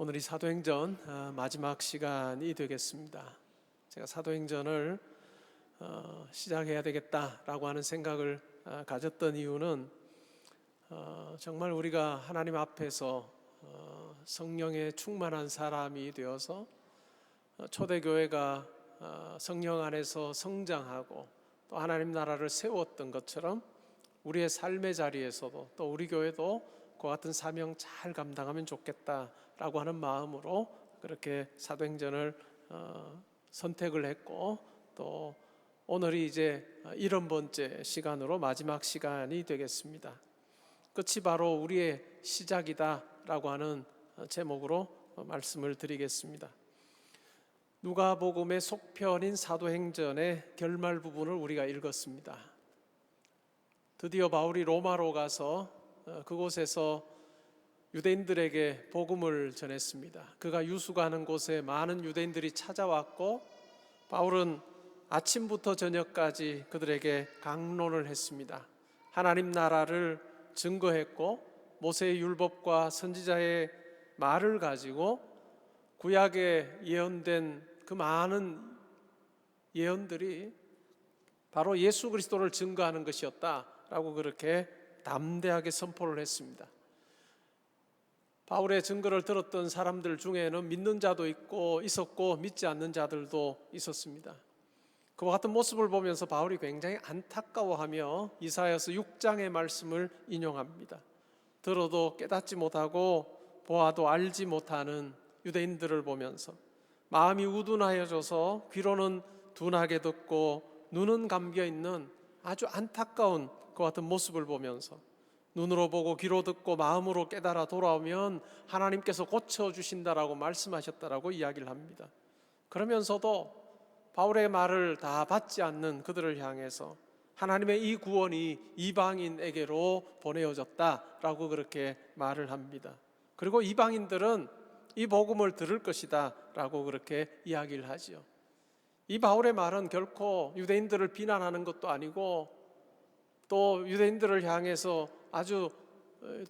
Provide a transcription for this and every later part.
오늘이 사도행전 마지막 시간이 되겠습니다. 제가 사도행전을 시작해야 되겠다라고 하는 생각을 가졌던 이유는 정말 우리가 하나님 앞에서 성령에 충만한 사람이 되어서 초대교회가 성령 안에서 성장하고 또 하나님 나라를 세웠던 것처럼 우리의 삶의 자리에서도 또 우리 교회도 그와 같은 사명 잘 감당하면 좋겠다라고 하는 마음으로 그렇게 사도행전을 선택을 했고, 또 오늘이 이제 70번째 시간으로 마지막 시간이 되겠습니다. 끝이 바로 우리의 시작이다라고 하는 제목으로 말씀을 드리겠습니다. 누가복음의 속편인 사도행전의 결말 부분을 우리가 읽었습니다. 드디어 바울이 로마로 가서 그곳에서 유대인들에게 복음을 전했습니다. 그가 유수가는 곳에 많은 유대인들이 찾아왔고, 바울은 아침부터 저녁까지 그들에게 강론을 했습니다. 하나님 나라를 증거했고, 모세의 율법과 선지자의 말을 가지고 구약에 예언된 그 많은 예언들이 바로 예수 그리스도를 증거하는 것이었다라고 그렇게 담대하게 선포를 했습니다. 바울의 증거를 들었던 사람들 중에는 믿는 자도 있었고 믿지 않는 자들도 있었습니다. 그와 같은 모습을 보면서 바울이 굉장히 안타까워하며 이사야서 6장의 말씀을 인용합니다. 들어도 깨닫지 못하고 보아도 알지 못하는 유대인들을 보면서 마음이 우둔하여져서 귀로는 둔하게 듣고 눈은 감겨있는 아주 안타까운 그 같은 모습을 보면서 눈으로 보고 귀로 듣고 마음으로 깨달아 돌아오면 하나님께서 고쳐주신다라고 말씀하셨다라고 이야기를 합니다. 그러면서도 바울의 말을 다 받지 않는 그들을 향해서 하나님의 이 구원이 이방인에게로 보내어졌다라고 그렇게 말을 합니다. 그리고 이방인들은 이 복음을 들을 것이다 라고 그렇게 이야기를 하죠. 이 바울의 말은 결코 유대인들을 비난하는 것도 아니고 또 유대인들을 향해서 아주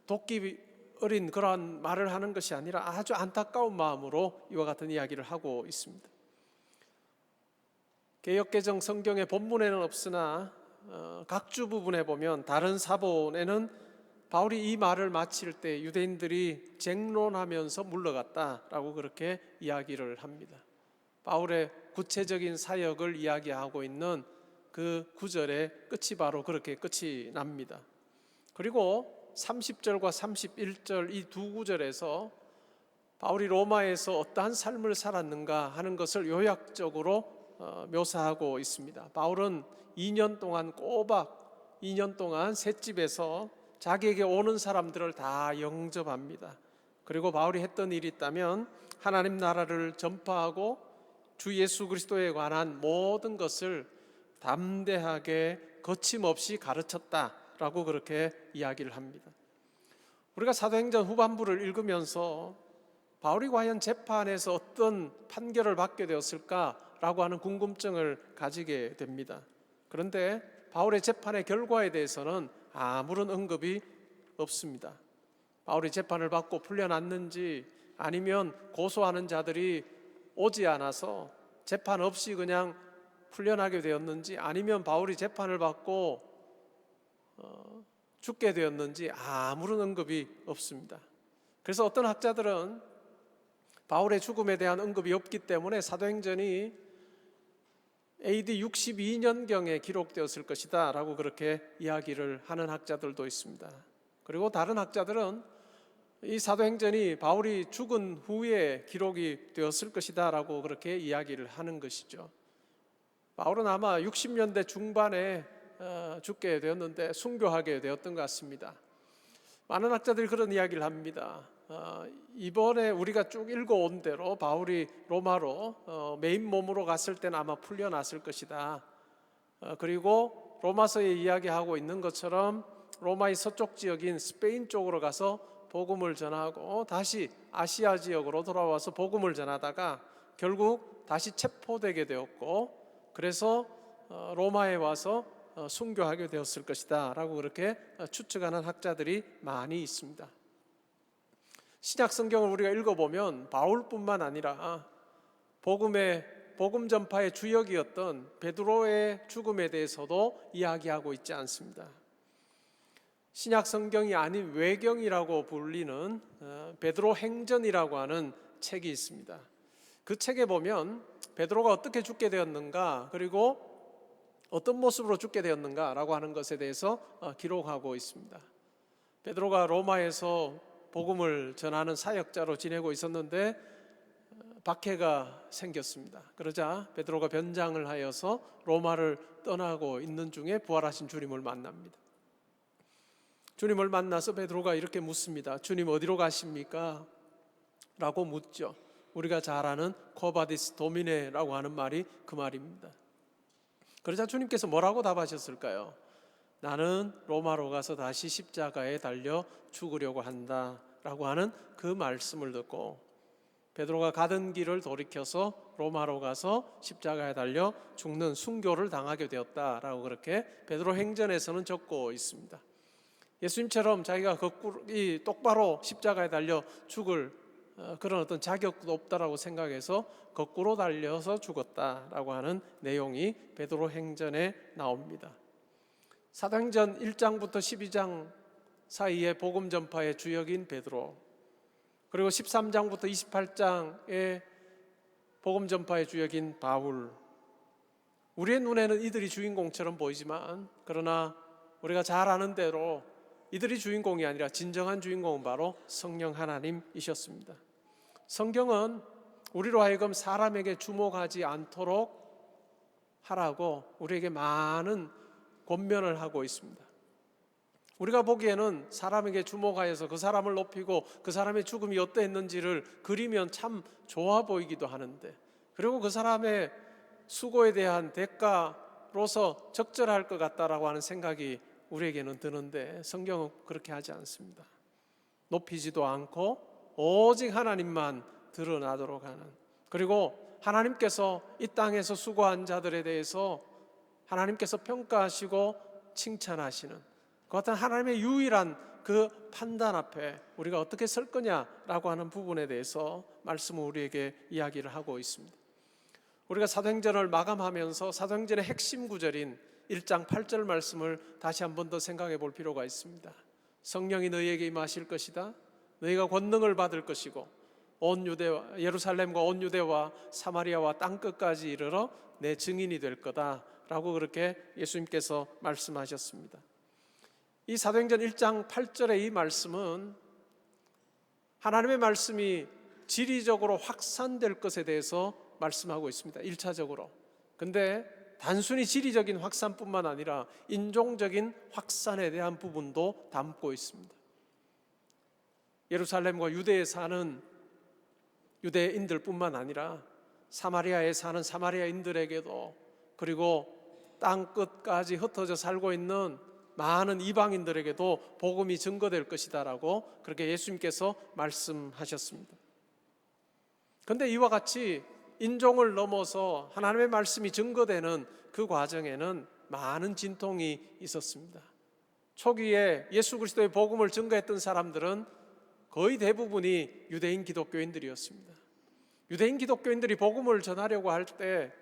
도끼 어린 그러한 말을 하는 것이 아니라 아주 안타까운 마음으로 이와 같은 이야기를 하고 있습니다. 개역개정 성경의 본문에는 없으나 각주 부분에 보면 다른 사본에는 바울이 이 말을 마칠 때 유대인들이 쟁론하면서 물러갔다라고 그렇게 이야기를 합니다. 바울의 구체적인 사역을 이야기하고 있는 그 구절의 끝이 바로 그렇게 끝이 납니다. 그리고 30절과 31절 이 두 구절에서 바울이 로마에서 어떠한 삶을 살았는가 하는 것을 요약적으로 묘사하고 있습니다. 바울은 2년 동안 꼬박 2년 동안 셋집에서 자기에게 오는 사람들을 다 영접합니다. 그리고 바울이 했던 일이 있다면 하나님 나라를 전파하고 주 예수 그리스도에 관한 모든 것을 담대하게 거침없이 가르쳤다라고 그렇게 이야기를 합니다. 우리가 사도행전 후반부를 읽으면서 바울이 과연 재판에서 어떤 판결을 받게 되었을까라고 하는 궁금증을 가지게 됩니다. 그런데 바울의 재판의 결과에 대해서는 아무런 언급이 없습니다. 바울이 재판을 받고 풀려났는지 아니면 고소하는 자들이 오지 않아서 재판 없이 그냥 풀려나게 되었는지 아니면 바울이 재판을 받고 죽게 되었는지 아무런 언급이 없습니다. 그래서 어떤 학자들은 바울의 죽음에 대한 언급이 없기 때문에 사도행전이 AD 62년경에 기록되었을 것이다 라고 그렇게 이야기를 하는 학자들도 있습니다. 그리고 다른 학자들은 이 사도행전이 바울이 죽은 후에 기록이 되었을 것이다 라고 그렇게 이야기를 하는 것이죠. 바울은 아마 60년대 중반에 죽게 되었는데 순교하게 되었던 것 같습니다. 많은 학자들이 그런 이야기를 합니다. 이번에 우리가 쭉 읽어온 대로 바울이 로마로 메인 몸으로 갔을 때는 아마 풀려났을 것이다. 그리고 로마서에 이야기하고 있는 것처럼 로마의 서쪽 지역인 스페인 쪽으로 가서 복음을 전하고 다시 아시아 지역으로 돌아와서 복음을 전하다가 결국 다시 체포되게 되었고, 그래서 로마에 와서 순교하게 되었을 것이다 라고 그렇게 추측하는 학자들이 많이 있습니다. 신약 성경을 우리가 읽어보면 바울뿐만 아니라 복음 전파의 주역이었던 베드로의 죽음에 대해서도 이야기하고 있지 않습니다. 신약 성경이 아닌 외경이라고 불리는 베드로 행전이라고 하는 책이 있습니다. 그 책에 보면 베드로가 어떻게 죽게 되었는가, 그리고 어떤 모습으로 죽게 되었는가라고 하는 것에 대해서 기록하고 있습니다. 베드로가 로마에서 복음을 전하는 사역자로 지내고 있었는데 박해가 생겼습니다. 그러자 베드로가 변장을 하여서 로마를 떠나고 있는 중에 부활하신 주님을 만납니다. 주님을 만나서 베드로가 이렇게 묻습니다. 주님 어디로 가십니까? 라고 묻죠. 우리가 잘 아는 코바디스 도미네라고 하는 말이 그 말입니다. 그러자 주님께서 뭐라고 답하셨을까요? 나는 로마로 가서 다시 십자가에 달려 죽으려고 한다 라고 하는 그 말씀을 듣고 베드로가 가던 길을 돌이켜서 로마로 가서 십자가에 달려 죽는 순교를 당하게 되었다라고 그렇게 베드로 행전에서는 적고 있습니다. 예수님처럼 자기가 똑바로 십자가에 달려 죽을 그런 어떤 자격도 없다라고 생각해서 거꾸로 달려서 죽었다라고 하는 내용이 베드로 행전에 나옵니다. 사도행전 1장부터 12장 사이에 복음 전파의 주역인 베드로, 그리고 13장부터 28장의 복음 전파의 주역인 바울, 우리의 눈에는 이들이 주인공처럼 보이지만 그러나 우리가 잘 아는 대로 이들이 주인공이 아니라 진정한 주인공은 바로 성령 하나님이셨습니다. 성경은 우리로 하여금 사람에게 주목하지 않도록 하라고 우리에게 많은 권면을 하고 있습니다. 우리가 보기에는 사람에게 주목하여서 그 사람을 높이고 그 사람의 죽음이 어떠했는지를 그리면 참 좋아 보이기도 하는데, 그리고 그 사람의 수고에 대한 대가로서 적절할 것 같다라고 하는 생각이 우리에게는 드는데 성경은 그렇게 하지 않습니다. 높이지도 않고 오직 하나님만 드러나도록 하는, 그리고 하나님께서 이 땅에서 수고한 자들에 대해서 하나님께서 평가하시고 칭찬하시는 그 같은 하나님의 유일한 그 판단 앞에 우리가 어떻게 설 거냐라고 하는 부분에 대해서 말씀을 우리에게 이야기를 하고 있습니다. 우리가 사도행전을 마감하면서 사도행전의 핵심 구절인 1장 8절 말씀을 다시 한 번 더 생각해 볼 필요가 있습니다. 성령이 너희에게 임하실 것이다. 너희가 권능을 받을 것이고 온 유대와 예루살렘과 온 유대와 사마리아와 땅끝까지 이르러 내 증인이 될 거다라고 그렇게 예수님께서 말씀하셨습니다. 이 사도행전 1장 8절의 이 말씀은 하나님의 말씀이 지리적으로 확산될 것에 대해서 말씀하고 있습니다. 1차적으로. 근데 단순히 지리적인 확산뿐만 아니라 인종적인 확산에 대한 부분도 담고 있습니다. 예루살렘과 유대에 사는 유대인들뿐만 아니라 사마리아에 사는 사마리아인들에게도, 그리고 땅 끝까지 흩어져 살고 있는 많은 이방인들에게도 복음이 증거될 것이다라고 그렇게 예수님께서 말씀하셨습니다. 그런데 이와 같이 인종을 넘어서 하나님의 말씀이 증거되는 그 과정에는 많은 진통이 있었습니다. 초기에 예수 그리스도의 복음을 증거했던 사람들은 거의 대부분이 유대인 기독교인들이었습니다. 유대인 기독교인들이 복음을 전하려고 할 때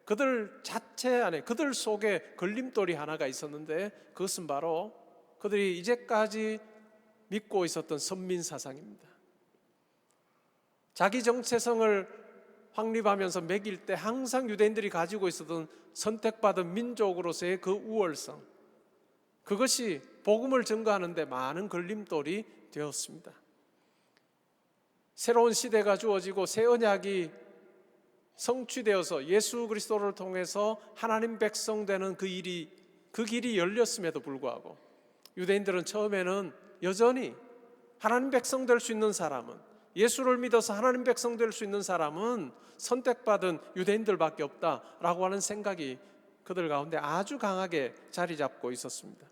그들 자체 안에, 그들 속에 걸림돌이 하나가 있었는데 그것은 바로 그들이 이제까지 믿고 있었던 선민 사상입니다. 자기 정체성을 확립하면서 매길 때 항상 유대인들이 가지고 있었던 선택받은 민족으로서의 그 우월성, 그것이 복음을 증거하는 데 많은 걸림돌이 되었습니다. 새로운 시대가 주어지고 새 언약이 성취되어서 예수 그리스도를 통해서 하나님 백성 되는 그 길이 열렸음에도 불구하고 유대인들은 처음에는 여전히 하나님 백성 될 수 있는 사람은, 예수를 믿어서 하나님 백성 될 수 있는 사람은 선택받은 유대인들밖에 없다라고 하는 생각이 그들 가운데 아주 강하게 자리 잡고 있었습니다.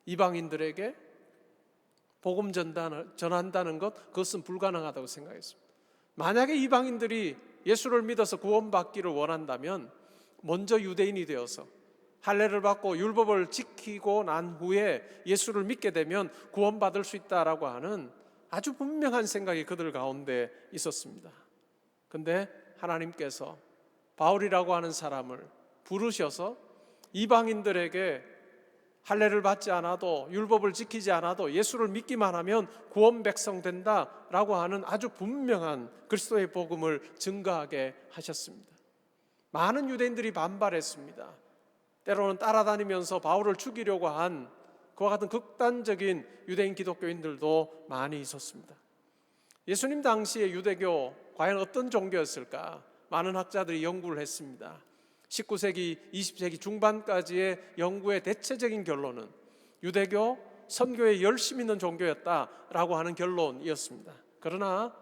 이방인들에게 복음 전한다는 것, 그것은 불가능하다고 생각했습니다. 만약에 이방인들이 예수를 믿어서 구원받기를 원한다면 먼저 유대인이 되어서 할례를 받고 율법을 지키고 난 후에 예수를 믿게 되면 구원받을 수 있다라고 하는 아주 분명한 생각이 그들 가운데 있었습니다. 근데 하나님께서 바울이라고 하는 사람을 부르셔서 이방인들에게 할례를 받지 않아도, 율법을 지키지 않아도 예수를 믿기만 하면 구원 백성 된다라고 하는 아주 분명한 그리스도의 복음을 증거하게 하셨습니다. 많은 유대인들이 반발했습니다. 때로는 따라다니면서 바울을 죽이려고 한 그와 같은 극단적인 유대인 기독교인들도 많이 있었습니다. 예수님 당시의 유대교 과연 어떤 종교였을까? 많은 학자들이 연구를 했습니다. 19세기, 20세기 중반까지의 연구의 대체적인 결론은 유대교, 선교에 열심 있는 종교였다라고 하는 결론이었습니다. 그러나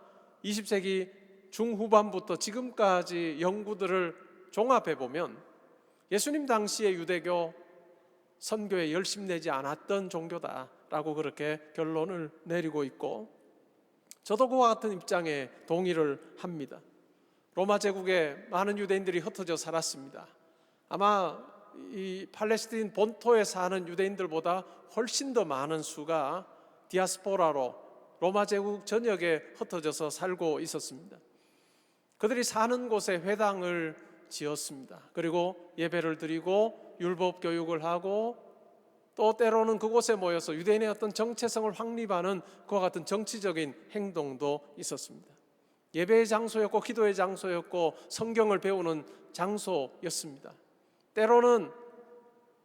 20세기 중후반부터 지금까지 연구들을 종합해 보면 예수님 당시의 유대교, 선교에 열심 내지 않았던 종교다라고 그렇게 결론을 내리고 있고, 저도 그와 같은 입장에 동의를 합니다. 로마 제국에 많은 유대인들이 흩어져 살았습니다. 아마 이 팔레스틴 본토에 사는 유대인들보다 훨씬 더 많은 수가 디아스포라로 로마 제국 전역에 흩어져서 살고 있었습니다. 그들이 사는 곳에 회당을 지었습니다. 그리고 예배를 드리고 율법 교육을 하고, 또 때로는 그곳에 모여서 유대인의 어떤 정체성을 확립하는 그와 같은 정치적인 행동도 있었습니다. 예배의 장소였고 기도의 장소였고 성경을 배우는 장소였습니다. 때로는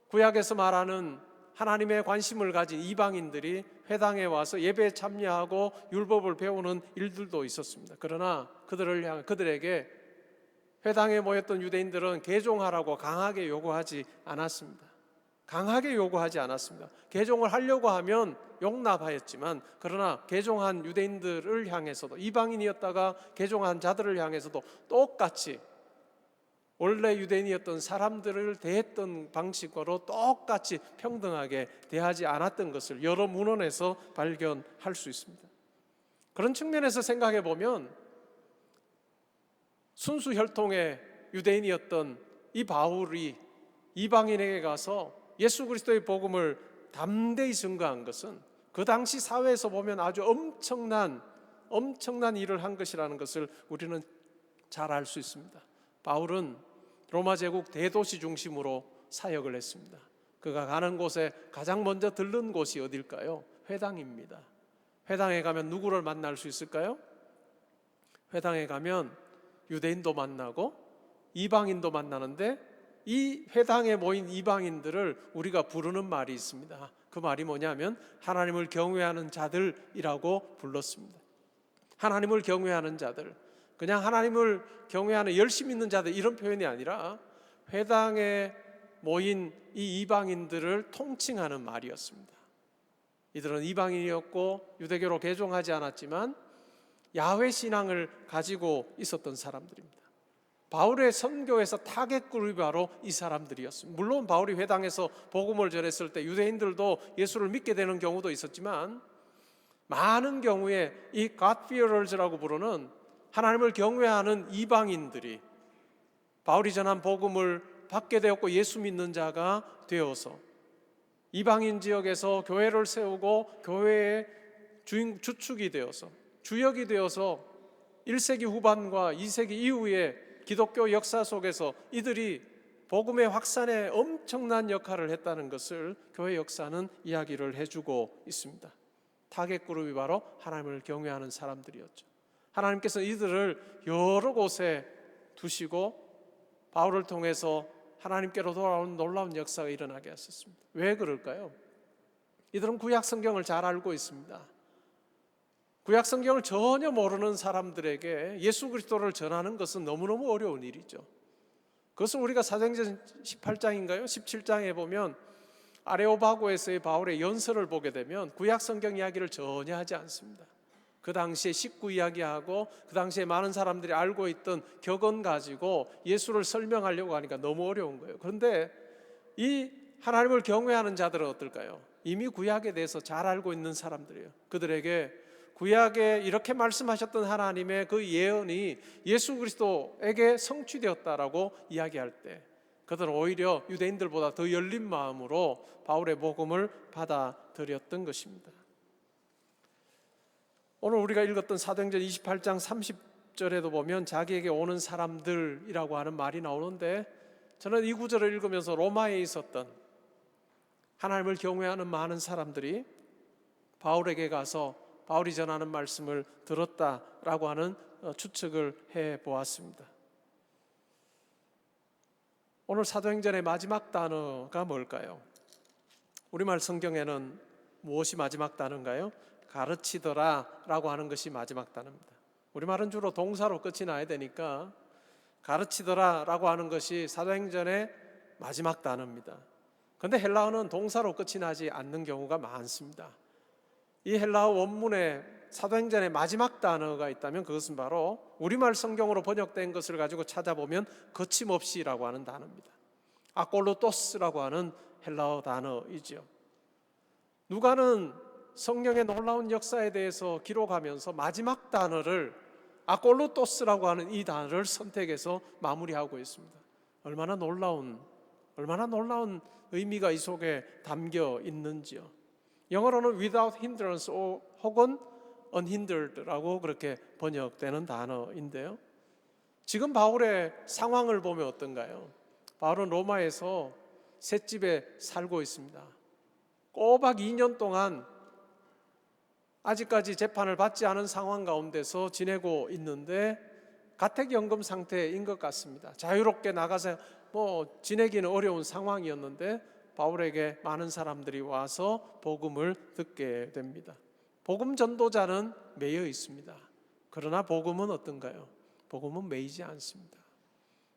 구약에서 말하는 하나님의 관심을 가진 이방인들이 회당에 와서 예배에 참여하고 율법을 배우는 일들도 있었습니다. 그러나 그들에게 회당에 모였던 유대인들은 개종하라고 강하게 요구하지 않았습니다. 개종을 하려고 하면 용납하였지만, 그러나 개종한 유대인들을 향해서도, 이방인이었다가 개종한 자들을 향해서도 똑같이 원래 유대인이었던 사람들을 대했던 방식으로 똑같이 평등하게 대하지 않았던 것을 여러 문헌에서 발견할 수 있습니다. 그런 측면에서 생각해 보면 순수 혈통의 유대인이었던 이 바울이 이방인에게 가서 예수 그리스도의 복음을 담대히 증거한 것은 그 당시 사회에서 보면 아주 엄청난 일을 한 것이라는 것을 우리는 잘 알 수 있습니다. 바울은 로마 제국 대도시 중심으로 사역을 했습니다. 그가 가는 곳에 가장 먼저 들른 곳이 어딜까요? 회당입니다. 회당에 가면 누구를 만날 수 있을까요? 회당에 가면 유대인도 만나고 이방인도 만나는데, 이 회당에 모인 이방인들을 우리가 부르는 말이 있습니다. 그 말이 뭐냐면 하나님을 경외하는 자들이라고 불렀습니다. 하나님을 경외하는 자들, 그냥 하나님을 경외하는 열심 있는 자들, 이런 표현이 아니라 회당에 모인 이 이방인들을 통칭하는 말이었습니다. 이들은 이방인이었고 유대교로 개종하지 않았지만 야훼 신앙을 가지고 있었던 사람들입니다. 바울의 선교에서 타겟 그룹이 바로 이 사람들이었습니다. 물론 바울이 회당에서 복음을 전했을 때 유대인들도 예수를 믿게 되는 경우도 있었지만, 많은 경우에 이 God-fearers라고 부르는 하나님을 경외하는 이방인들이 바울이 전한 복음을 받게 되었고 예수 믿는 자가 되어서 이방인 지역에서 교회를 세우고 교회의 주축이 되어서, 주역이 되어서 1세기 후반과 2세기 이후에 기독교 역사 속에서 이들이 복음의 확산에 엄청난 역할을 했다는 것을 교회 역사는 이야기를 해주고 있습니다. 타겟 그룹이 바로 하나님을 경외하는 사람들이었죠. 하나님께서 이들을 여러 곳에 두시고 바울을 통해서 하나님께로 돌아오는 놀라운 역사가 일어나게 하셨습니다. 왜 그럴까요? 이들은 구약 성경을 잘 알고 있습니다. 구약 성경을 전혀 모르는 사람들에게 예수 그리스도를 전하는 것은 너무너무 어려운 일이죠. 그것은 우리가 사도행전 18장인가요? 17장에 보면 아레오바고에서의 바울의 연설을 보게 되면 구약 성경 이야기를 전혀 하지 않습니다. 그 당시에 식구 이야기하고 그 당시에 많은 사람들이 알고 있던 격언 가지고 예수를 설명하려고 하니까 너무 어려운 거예요. 그런데 이 하나님을 경외하는 자들은 어떨까요? 이미 구약에 대해서 잘 알고 있는 사람들이에요. 그들에게 구약에 이렇게 말씀하셨던 하나님의 그 예언이 예수 그리스도에게 성취되었다라고 이야기할 때 그들은 오히려 유대인들보다 더 열린 마음으로 바울의 복음을 받아들였던 것입니다. 오늘 우리가 읽었던 사도행전 28장 30절에도 보면 자기에게 오는 사람들이라고 하는 말이 나오는데, 저는 이 구절을 읽으면서 로마에 있었던 하나님을 경외하는 많은 사람들이 바울에게 가서 바울이 전하는 말씀을 들었다라고 하는 추측을 해보았습니다. 오늘 사도행전의 마지막 단어가 뭘까요? 우리말 성경에는 무엇이 마지막 단어인가요? 가르치더라 라고 하는 것이 마지막 단어입니다. 우리말은 주로 동사로 끝이 나야 되니까 가르치더라 라고 하는 것이 사도행전의 마지막 단어입니다. 그런데 헬라어는 동사로 끝이 나지 않는 경우가 많습니다. 이 헬라어 원문에 사도행전의 마지막 단어가 있다면 그것은 바로 우리말 성경으로 번역된 것을 가지고 찾아보면 거침없이라고 하는 단어입니다. 아꼴로토스라고 하는 헬라어 단어이죠. 누가는 성경의 놀라운 역사에 대해서 기록하면서 마지막 단어를 아꼴로토스라고 하는 이 단어를 선택해서 마무리하고 있습니다. 얼마나 놀라운 의미가 이 속에 담겨 있는지요. 영어로는 without hindrance 혹은 unhindered라고 그렇게 번역되는 단어인데요. 지금 바울의 상황을 보면 어떤가요? 바울은 로마에서 셋집에 살고 있습니다. 꼬박 2년 동안 아직까지 재판을 받지 않은 상황 가운데서 지내고 있는데 가택연금 상태인 것 같습니다. 자유롭게 나가서 지내기는 어려운 상황이었는데 바울에게 많은 사람들이 와서 복음을 듣게 됩니다. 복음 전도자는 매여 있습니다. 그러나 복음은 어떤가요? 복음은 매이지 않습니다.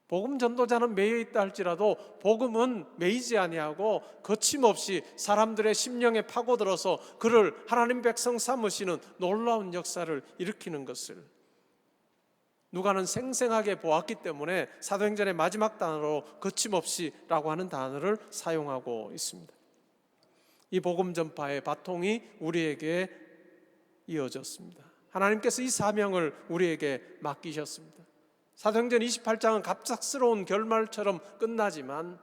복음 전도자는 매여 있다 할지라도 복음은 매이지 아니하고 거침없이 사람들의 심령에 파고들어서 그를 하나님 백성 삼으시는 놀라운 역사를 일으키는 것을 누가는 생생하게 보았기 때문에 사도행전의 마지막 단어로 거침없이라고 하는 단어를 사용하고 있습니다. 이 복음 전파의 바통이 우리에게 이어졌습니다. 하나님께서 이 사명을 우리에게 맡기셨습니다. 사도행전 28장은 갑작스러운 결말처럼 끝나지만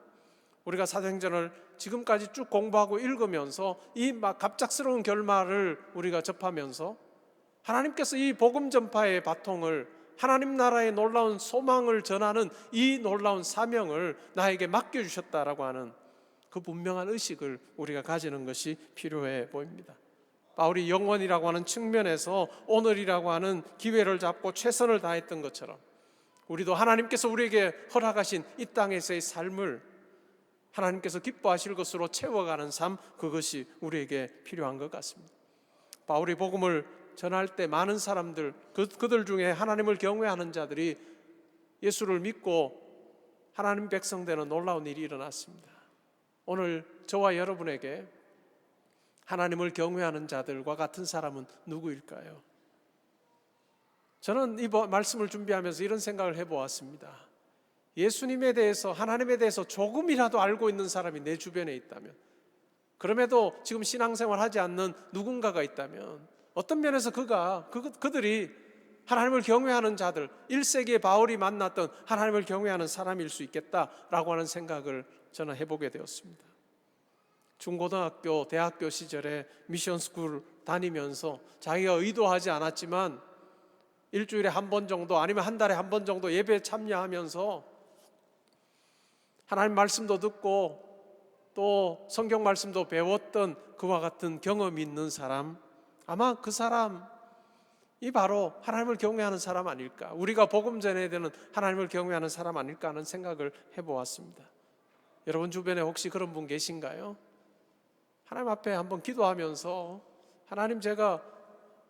우리가 사도행전을 지금까지 쭉 공부하고 읽으면서 이 갑작스러운 결말을 우리가 접하면서 하나님께서 이 복음 전파의 바통을, 하나님 나라의 놀라운 소망을 전하는 이 놀라운 사명을 나에게 맡겨주셨다라고 하는 그 분명한 의식을 우리가 가지는 것이 필요해 보입니다. 바울이 영원이라고 하는 측면에서 오늘이라고 하는 기회를 잡고 최선을 다했던 것처럼 우리도 하나님께서 우리에게 허락하신 이 땅에서의 삶을 하나님께서 기뻐하실 것으로 채워가는 삶, 그것이 우리에게 필요한 것 같습니다. 바울이 복음을 전할 때 많은 사람들, 그들 중에 하나님을 경외하는 자들이 예수를 믿고 하나님 백성 되는 놀라운 일이 일어났습니다. 오늘 저와 여러분에게 하나님을 경외하는 자들과 같은 사람은 누구일까요? 저는 이 말씀을 준비하면서 이런 생각을 해보았습니다. 예수님에 대해서, 하나님에 대해서 조금이라도 알고 있는 사람이 내 주변에 있다면, 그럼에도 지금 신앙생활 하지 않는 누군가가 있다면 어떤 면에서 그들이 하나님을 경외하는 자들, 1세기에 바울이 만났던 하나님을 경외하는 사람일 수 있겠다라고 하는 생각을 저는 해보게 되었습니다. 중고등학교, 대학교 시절에 미션스쿨 다니면서 자기가 의도하지 않았지만 일주일에 한 번 정도 아니면 한 달에 한 번 정도 예배에 참여하면서 하나님 말씀도 듣고 또 성경 말씀도 배웠던 그와 같은 경험이 있는 사람, 아마 그 사람이 바로 하나님을 경외하는 사람 아닐까, 우리가 복음 전해야 되는 하나님을 경외하는 사람 아닐까 하는 생각을 해보았습니다. 여러분 주변에 혹시 그런 분 계신가요? 하나님 앞에 한번 기도하면서 하나님, 제가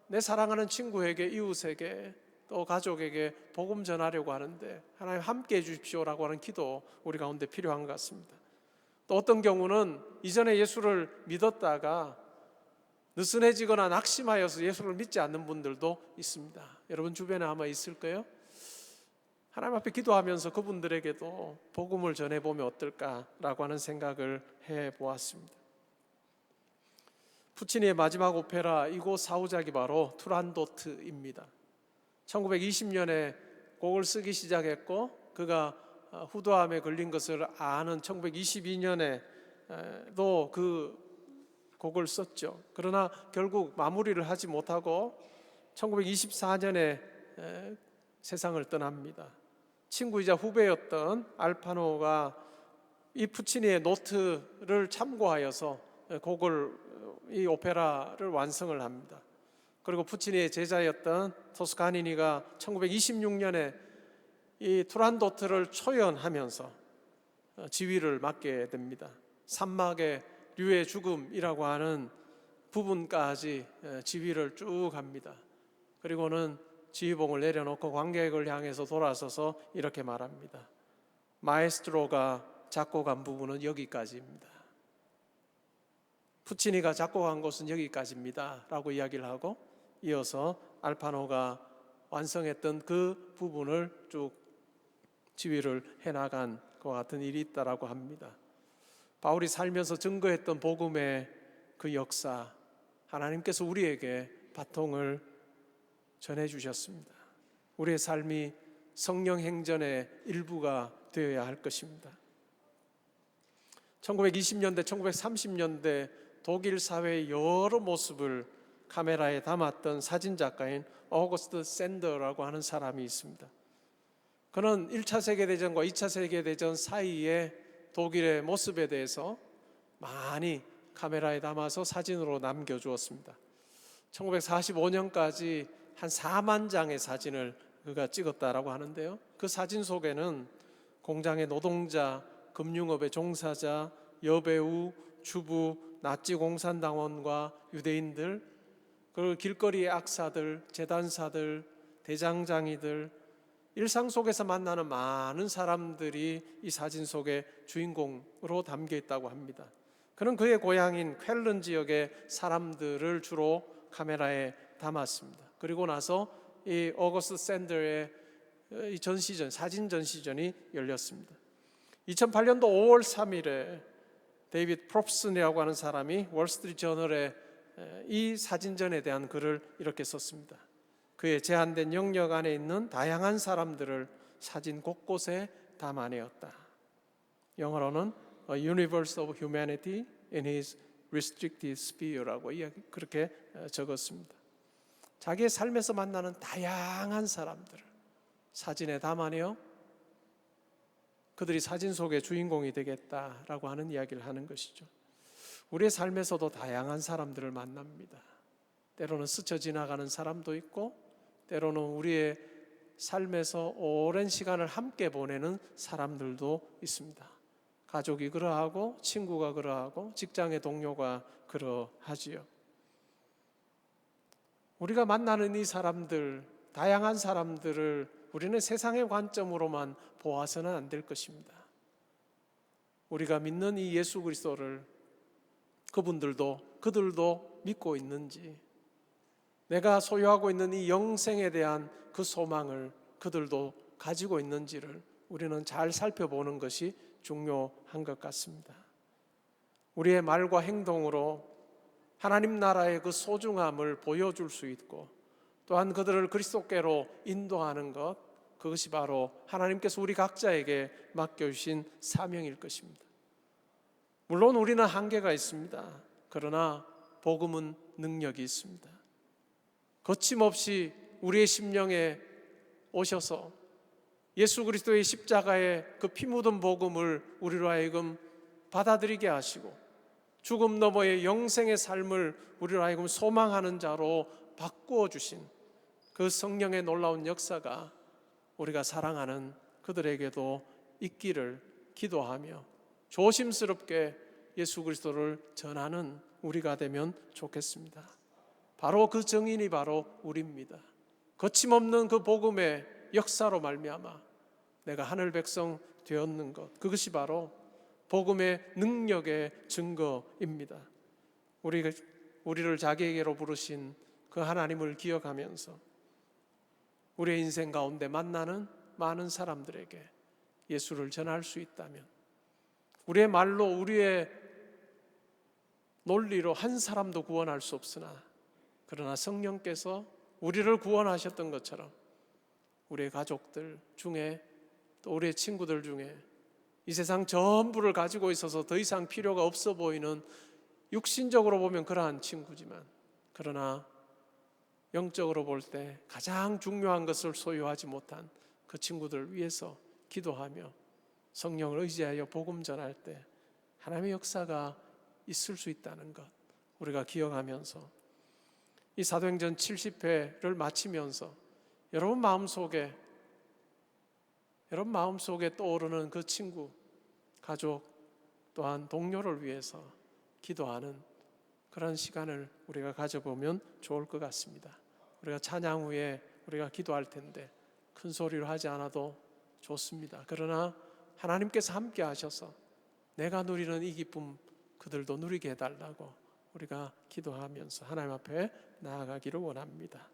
내 사랑하는 친구에게, 이웃에게, 또 가족에게 복음 전하려고 하는데 하나님 함께 해 주십시오라고 하는 기도 우리 가운데 필요한 것 같습니다. 또 어떤 경우는 이전에 예수를 믿었다가 느슨해지거나 낙심하여서 예수를 믿지 않는 분들도 있습니다. 여러분 주변에 아마 있을 거예요. 하나님 앞에 기도하면서 그분들에게도 복음을 전해보면 어떨까라고 하는 생각을 해보았습니다. 푸치니의 마지막 오페라 이고 사후작이 바로 투란도트입니다. 1920년에 곡을 쓰기 시작했고 그가 후두암에 걸린 것을 아는 1922년에도 그 곡을 썼죠. 그러나 결국 마무리를 하지 못하고 1924년에 세상을 떠납니다. 친구이자 후배였던 알파노가 이 푸치니의 노트를 참고하여서 이 오페라를 완성을 합니다. 그리고 푸치니의 제자였던 토스카니니가 1926년에 이 투란도트를 초연하면서 지휘를 맡게 됩니다. 산막의 류의 죽음이라고 하는 부분까지 지휘를 쭉 합니다. 그리고는 지휘봉을 내려놓고 관객을 향해서 돌아서서 이렇게 말합니다. 마에스트로가 작곡한 부분은 여기까지입니다. 푸치니가 작곡한 것은 여기까지입니다 라고 이야기를 하고, 이어서 알파노가 완성했던 그 부분을 쭉 지휘를 해나간 것 같은 일이 있다라고 합니다. 바울이 살면서 증거했던 복음의 그 역사, 하나님께서 우리에게 바통을 전해주셨습니다. 우리의 삶이 성령 행전의 일부가 되어야 할 것입니다. 1920년대, 1930년대 독일 사회의 여러 모습을 카메라에 담았던 사진작가인 어거스트 샌더라고 하는 사람이 있습니다. 그는 1차 세계대전과 2차 세계대전 사이의 독일의 모습에 대해서 많이 카메라에 담아서 사진으로 남겨주었습니다. 1945년까지 한 4만 장의 사진을 그가 찍었다라고 하는데요. 그 사진 속에는 공장의 노동자, 금융업의 종사자, 여배우, 주부, 나치 공산당원과 유대인들, 그리고 길거리의 악사들, 재단사들, 대장장이들, 일상 속에서 만나는 많은 사람들이 이 사진 속에 주인공으로 담겨 있다고 합니다. 그는 그의 고향인 쾰른 지역의 사람들을 주로 카메라에 담았습니다. 그리고 나서 이 어거스트 샌더의 이 전시전, 사진 전시전이 열렸습니다. 2008년도 5월 3일에 데이비드 프롭슨이라고 하는 사람이 월스트리트 저널에 이 사진전에 대한 글을 이렇게 썼습니다. 그의 제한된 영역 안에 있는 다양한 사람들을 사진 곳곳에 담아내었다. 영어로는 A Universe of Humanity in His Restricted Sphere라고 그렇게 적었습니다. 자기의 삶에서 만나는 다양한 사람들을 사진에 담아내어 그들이 사진 속의 주인공이 되겠다라고 하는 이야기를 하는 것이죠. 우리의 삶에서도 다양한 사람들을 만납니다. 때로는 스쳐 지나가는 사람도 있고, 때로는 우리의 삶에서 오랜 시간을 함께 보내는 사람들도 있습니다. 가족이 그러하고, 친구가 그러하고, 직장의 동료가 그러하지요. 우리가 만나는 이 사람들, 다양한 사람들을 우리는 세상의 관점으로만 보아서는 안 될 것입니다. 우리가 믿는 이 예수 그리스도를 그들도 믿고 있는지, 내가 소유하고 있는 이 영생에 대한 그 소망을 그들도 가지고 있는지를 우리는 잘 살펴보는 것이 중요한 것 같습니다. 우리의 말과 행동으로 하나님 나라의 그 소중함을 보여줄 수 있고, 또한 그들을 그리스도께로 인도하는 것, 그것이 바로 하나님께서 우리 각자에게 맡겨주신 사명일 것입니다. 물론 우리는 한계가 있습니다. 그러나 복음은 능력이 있습니다. 거침없이 우리의 심령에 오셔서 예수 그리스도의 십자가의 그 피 묻은 복음을 우리로 하여금 받아들이게 하시고, 죽음 너머의 영생의 삶을 우리로 하여금 소망하는 자로 바꾸어 주신 그 성령의 놀라운 역사가 우리가 사랑하는 그들에게도 있기를 기도하며 조심스럽게 예수 그리스도를 전하는 우리가 되면 좋겠습니다. 바로 그 증인이 바로 우리입니다. 거침없는 그 복음의 역사로 말미암아 내가 하늘 백성 되었는 것, 그것이 바로 복음의 능력의 증거입니다. 우리를 자기에게로 부르신 그 하나님을 기억하면서 우리의 인생 가운데 만나는 많은 사람들에게 예수를 전할 수 있다면, 우리의 말로, 우리의 논리로 한 사람도 구원할 수 없으나, 그러나 성령께서 우리를 구원하셨던 것처럼 우리의 가족들 중에, 또 우리의 친구들 중에 이 세상 전부를 가지고 있어서 더 이상 필요가 없어 보이는, 육신적으로 보면 그러한 친구지만, 그러나 영적으로 볼 때 가장 중요한 것을 소유하지 못한 그 친구들 위해서 기도하며 성령을 의지하여 복음 전할 때 하나님의 역사가 있을 수 있다는 것 우리가 기억하면서 이 사도행전 70회를 마치면서 여러분 마음속에 떠오르는 그 친구, 가족 또한 동료를 위해서 기도하는 그런 시간을 우리가 가져보면 좋을 것 같습니다. 우리가 찬양 후에 우리가 기도할 텐데 큰 소리로 하지 않아도 좋습니다. 그러나 하나님께서 함께 하셔서 내가 누리는 이 기쁨 그들도 누리게 해달라고 우리가 기도하면서 하나님 앞에 나아가기를 원합니다.